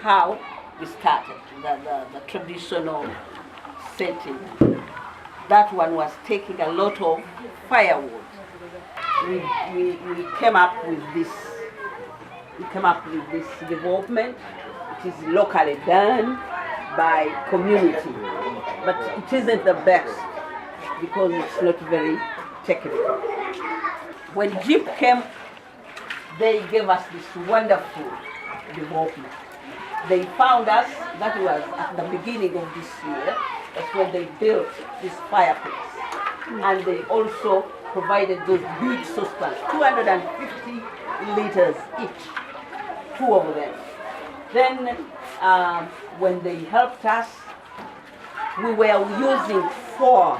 how we started, the traditional setting. That one was taking a lot of firewood. We came up with this. We came up with this development. It is locally done by community, but it isn't the best because it's not very technical. When Jeep came, they gave us this wonderful development. They found us, that was at the beginning of this year, that's when they built this fireplace. And they also provided those big saucepans, 250 liters each, 2 of them. Then when they helped us, we were using 4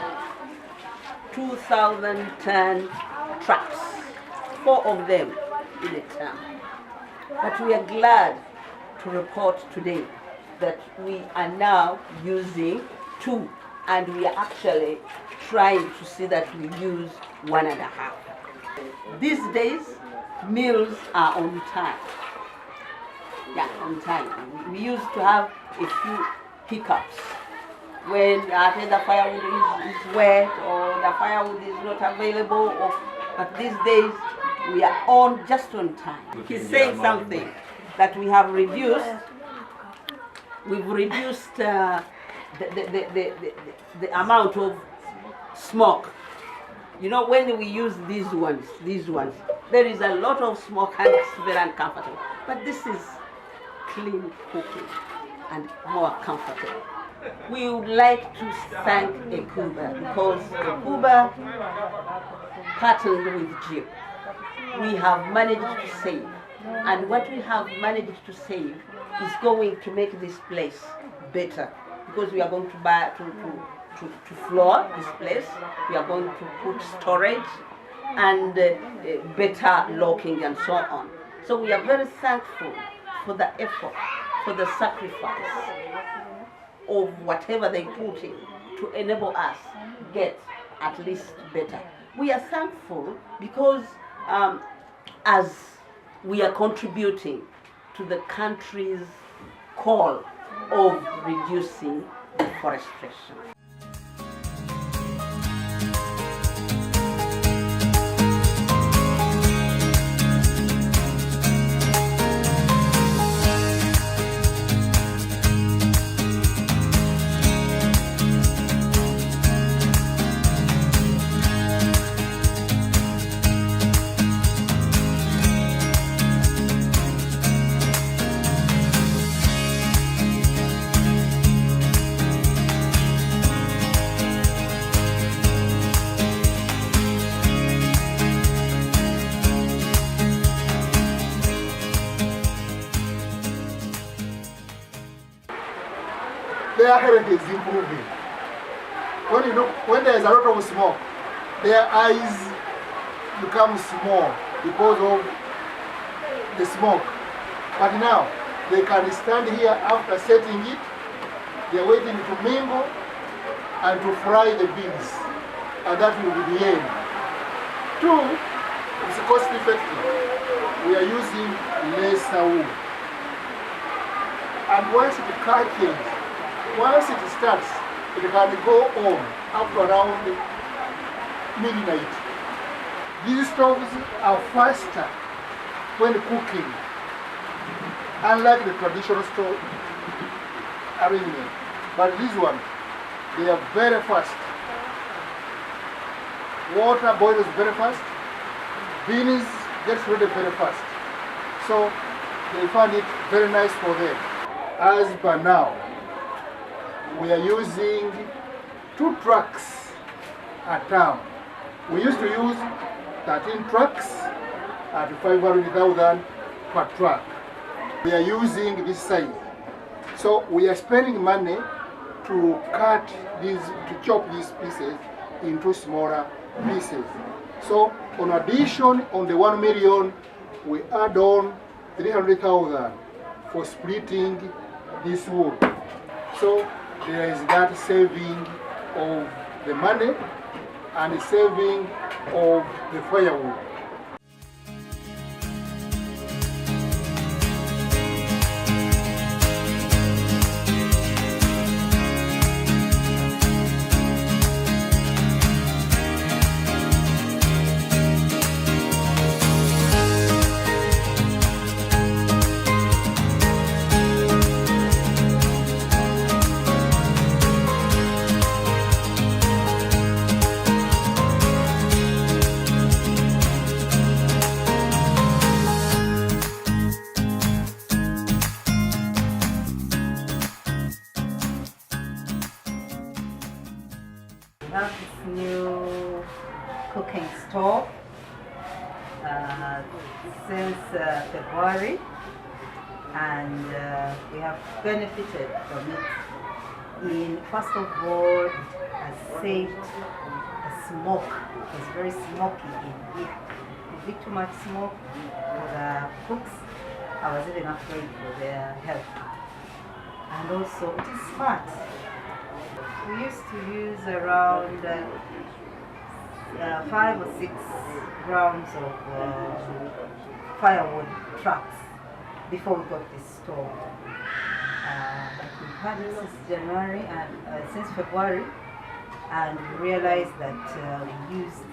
2,000-ton trucks, 4 of them in a town. But we are glad to report today that we are now using 2, and we are actually trying to see that we use 1.5. These days, meals are on time. Yeah, on time. We used to have a few hiccups when the firewood is wet or the firewood is not available. But these days, we are just on time. He's saying something that we have reduced. We've reduced the amount of smoke. You know, when we use these ones, there is a lot of smoke and it's very uncomfortable. But this is clean cooking and more comfortable. We would like to thank Uganda because Uganda partnered with Jeep. We have managed to save, and what we have managed to save is going to make this place better, because we are going to buy to floor this place. We are going to put storage and better locking and so on. So we are very thankful for the effort, for the sacrifice of whatever they put in to enable us get at least better. We are thankful because as we are contributing to the country's call of reducing deforestation. Their health is improving. When there is a lot of smoke, their eyes become small because of the smoke. But now they can stand here after setting it. They are waiting to mingle and to fry the beans, and that will be the end. 2, it's cost effective. We are using lesser wood, and once it catches, once it starts, it can go on up to around midnight. These stoves are faster when cooking, unlike the traditional stove arrangement. But this one, they are very fast. Water boils very fast. Beans gets ready very fast. So they find it very nice for them. As per now, we are using 2 trucks a town. We used to use 13 trucks at 500,000 per truck. We are using this size. So we are spending money to chop these pieces into smaller pieces. So on addition on the 1 million, we add on 300,000 for splitting this wood. So there is that saving of the money and saving of the firewood. new cooking stove since February, and we have benefited from it. First of all, it has saved the smoke. It's very smoky in here. A bit too much smoke for the cooks. I was even afraid for their health. And also, it is smart. We used to use around 5 or 6 grams of firewood trucks before we got this stove. But we've had it since January and since February, and we realized that we used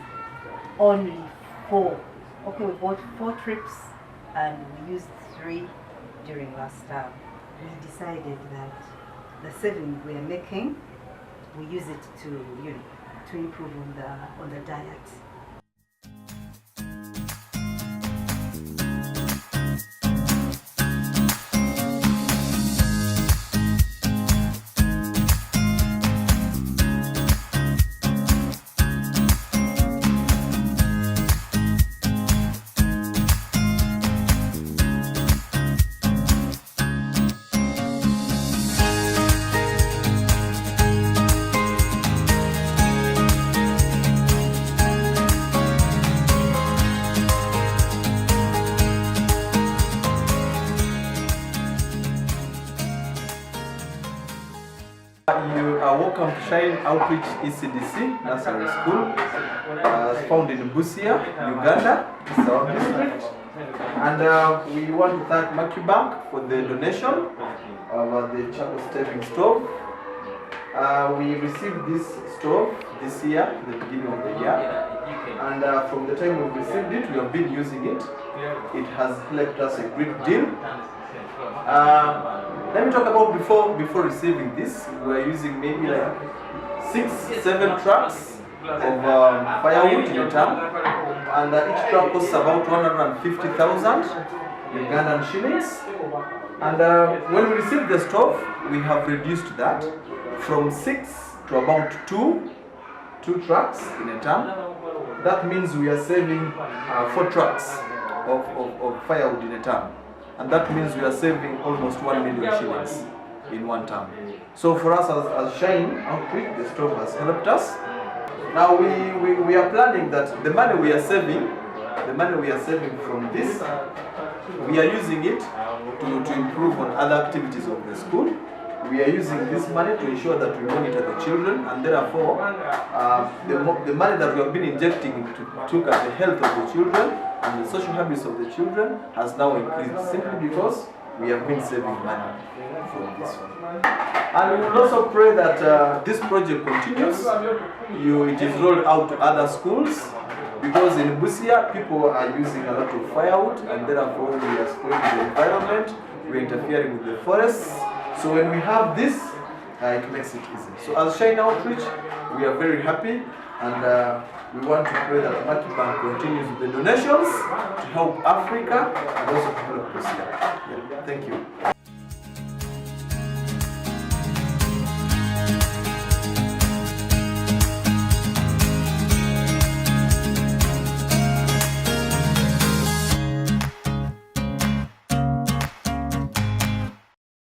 only 4. Okay, we bought 4 trips and we used 3 during last term. We decided that the saving we are making, we use it to improve on the diet. You are welcome to Shine Outreach ECDC Nursery School, found in Busia, Uganda, it's our district. And we want to thank Merkur Bank for the donation of the charcoal stepping stove. We received this stove this year, the beginning of the year, and from the time we received it, we have been using it. It has helped us a great deal. Let me talk about before receiving this. We were using maybe like 6-7 trucks of firewood in a ton, and each truck costs about 150,000 Ugandan shillings. And when we received the stove, we have reduced that from 6 to about 2 trucks in a ton. That means we are saving 4 trucks of firewood in a ton. And that means we are saving almost 1 million shillings in one term. So for us as Shine Outreach, the stove has helped us. Now we are planning that the money we are saving from this, we are using it to improve on other activities of the school. We are using this money to ensure that we monitor the children, and therefore the money that we have been injecting to look at the health of the children and the social habits of the children has now increased, simply because we have been saving money from this one. And we will also pray that this project continues. It is rolled out to other schools, because in Busia people are using a lot of firewood, and therefore we are spoiling the environment, we are interfering with the forests. So when we have this, it makes it easy. So as Shine Outreach, we are very happy, and we want to pray that Merkur Bank continues with the donations to help Africa and also to help Busia. Yeah, thank you.